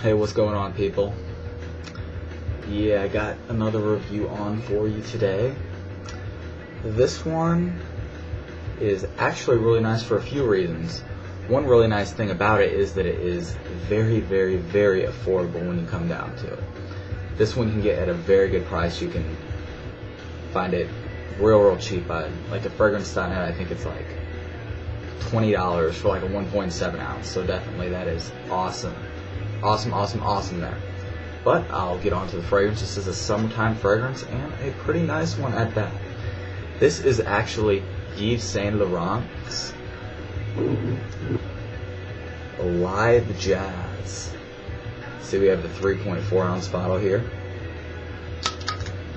Hey, what's going on, people? Yeah, I got another review on for you today. This one is actually really nice for a few reasons. One really nice thing about it is that it is very, very, very affordable when you come down to it. This one you can get at a very good price. You can find it real cheap. Like at Fragrance.net, I think it's like $20 for like a 1.7 ounce. So definitely that is awesome. Awesome there. But I'll get on to the fragrance. This is a summertime fragrance and a pretty nice one at that. This is actually Yves Saint Laurent's Live Jazz. See, we have the 3.4 ounce bottle here.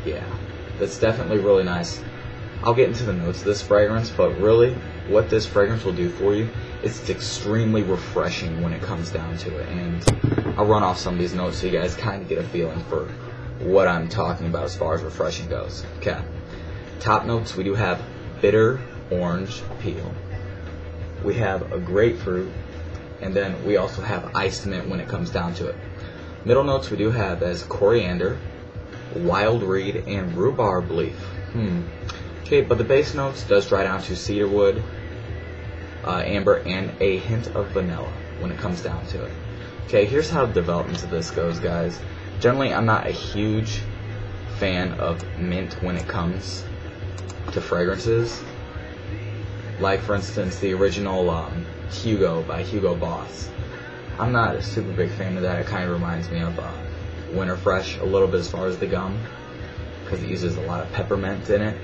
Yeah, that's definitely really nice. I'll get into the notes of this fragrance, but really what this fragrance will do for you is it's extremely refreshing when it comes down to it. And I'll run off some of these notes so you guys kind of get a feeling for what I'm talking about as far as refreshing goes. Okay. Top notes, we do have bitter orange peel. We have a grapefruit, and then we also have iced mint when it comes down to it. Middle notes we do have as coriander, wild reed, and rhubarb leaf. Okay, but the base notes does dry down to cedarwood, amber, and a hint of vanilla when it comes down to it. Okay, here's how the development of this goes, guys. Generally, I'm not a huge fan of mint when it comes to fragrances. Like, for instance, the original Hugo by Hugo Boss. I'm not a super big fan of that. It kind of reminds me of Winter Fresh a little bit as far as the gum, because it uses a lot of peppermint in it.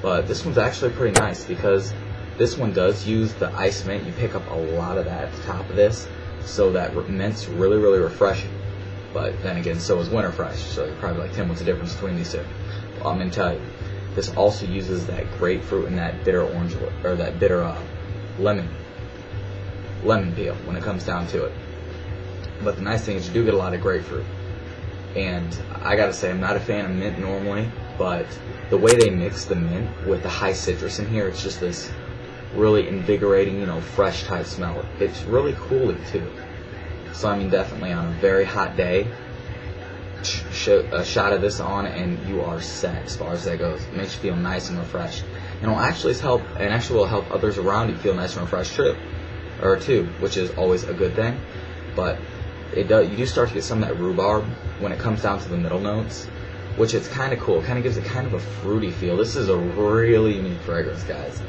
But this one's actually pretty nice because this one does use the ice mint. You pick up a lot of that at the top of this, so that mint's really refreshing. But then again, so is Winter Fresh. So you're probably like, Tim, what's the difference between these two? Well, I'm gonna tell you. This also uses that grapefruit and that bitter orange, or that bitter lemon peel when it comes down to it. But the nice thing is you do get a lot of grapefruit. And I gotta say, I'm not a fan of mint normally, but the way they mix the mint with the high citrus in here, it's just this really invigorating, fresh type smell. It's really cooling too. So I mean, definitely on a very hot day, a shot of this on and you are set as far as that goes. It makes you feel nice and refreshed, and will actually help others around you feel nice and refreshed too, which is always a good thing. But you do start to get some of that rhubarb when it comes down to the middle notes, which is kind of cool. It kind of gives it kind of a fruity feel. This is a really unique fragrance, guys.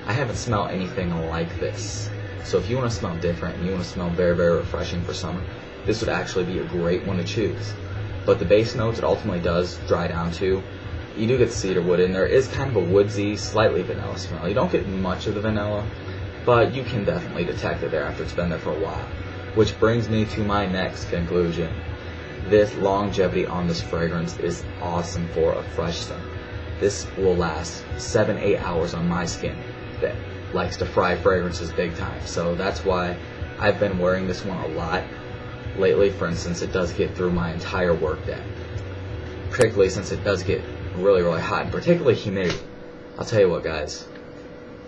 I haven't smelled anything like this. So if you want to smell different and you want to smell very refreshing for summer, this would actually be a great one to choose. But the base notes, it ultimately does dry down to, you do get cedarwood in there. It is kind of a woodsy, slightly vanilla smell. You don't get much of the vanilla, but you can definitely detect it there after it's been there for a while. Which brings me to my next conclusion. This longevity on this fragrance is awesome for a fresh scent. This will last 7-8 hours on my skin that likes to fry fragrances big time. So that's why I've been wearing this one a lot lately. For instance, it does get through my entire work day, particularly since it does get really hot, and particularly humidity. I'll tell you what, guys,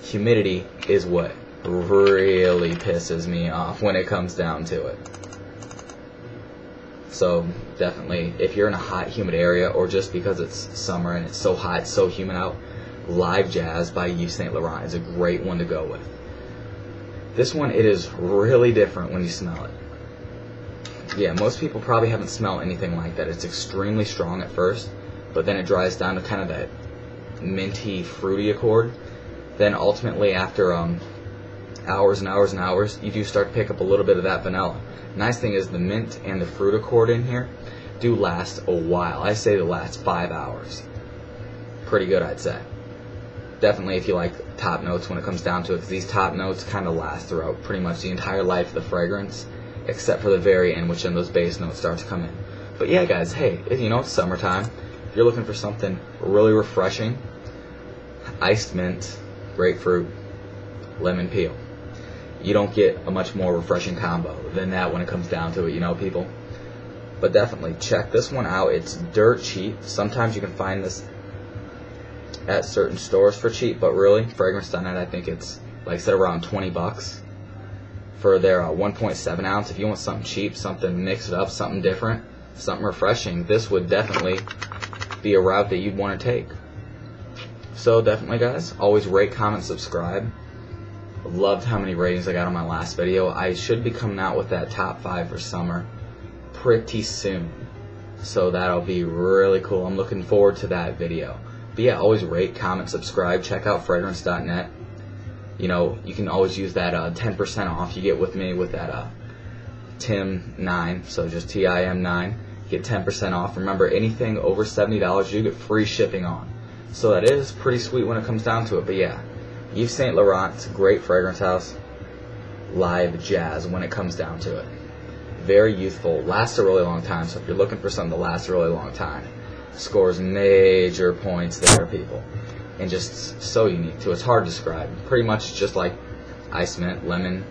humidity is what really pisses me off when it comes down to it. So definitely, if you're in a hot, humid area, or just because it's summer and it's so hot, so humid out, Live Jazz by Yves Saint Laurent is a great one to go with. This one, it is really different when you smell it. Yeah, most people probably haven't smelled anything like that. It's extremely strong at first, but then it dries down to kind of that minty, fruity accord. Then ultimately, after hours and hours, you do start to pick up a little bit of that vanilla. Nice thing is the mint and the fruit accord in here do last a while. I say they last 5 hours. Pretty good, I'd say. Definitely if you like top notes when it comes down to it, because these top notes kind of last throughout pretty much the entire life of the fragrance, except for the very end, which then those base notes start to come in. But yeah, guys, hey, it's summertime. If you're looking for something really refreshing, iced mint, grapefruit, lemon peel. You don't get a much more refreshing combo than that when it comes down to it, people. But definitely check this one out. It's dirt cheap. Sometimes you can find this at certain stores for cheap, but really, Fragrance.net, I think it's, like I said, around 20 bucks. for their 1.7 ounce. If you want something cheap, something mix it up, something different, something refreshing, this would definitely be a route that you'd want to take. So definitely, guys, always rate, comment, subscribe. Loved how many ratings I got on my last video. I should be coming out with that top 5 for summer pretty soon, so that'll be really cool. I'm looking forward to that video. But yeah, always rate, comment, subscribe. Check out fragrance.net. You know, you can always use that 10% off you get with me with that TIM9, so just TIM9. Get 10% off. Remember, anything over $70 you get free shipping on. So that is pretty sweet when it comes down to it. But yeah, Yves Saint Laurent, great fragrance house. Live jazz when it comes down to it. Very youthful, lasts a really long time. So if you're looking for something to last a really long time, scores major points there, people. And just so unique too. It's hard to describe. Pretty much just like ice mint, lemon,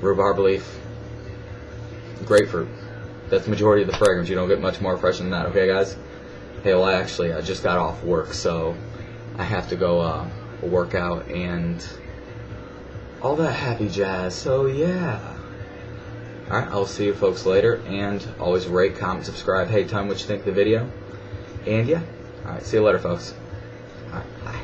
rhubarb leaf, grapefruit. That's the majority of the fragrance. You don't get much more fresh than that. Okay, guys? Hey, well, I just got off work, so I have to go work out and all that happy jazz. So yeah. Alright, I'll see you folks later, and always rate, comment, subscribe. Hey, tell me what you think of the video. And yeah. Alright, see you later, folks. Alright, bye.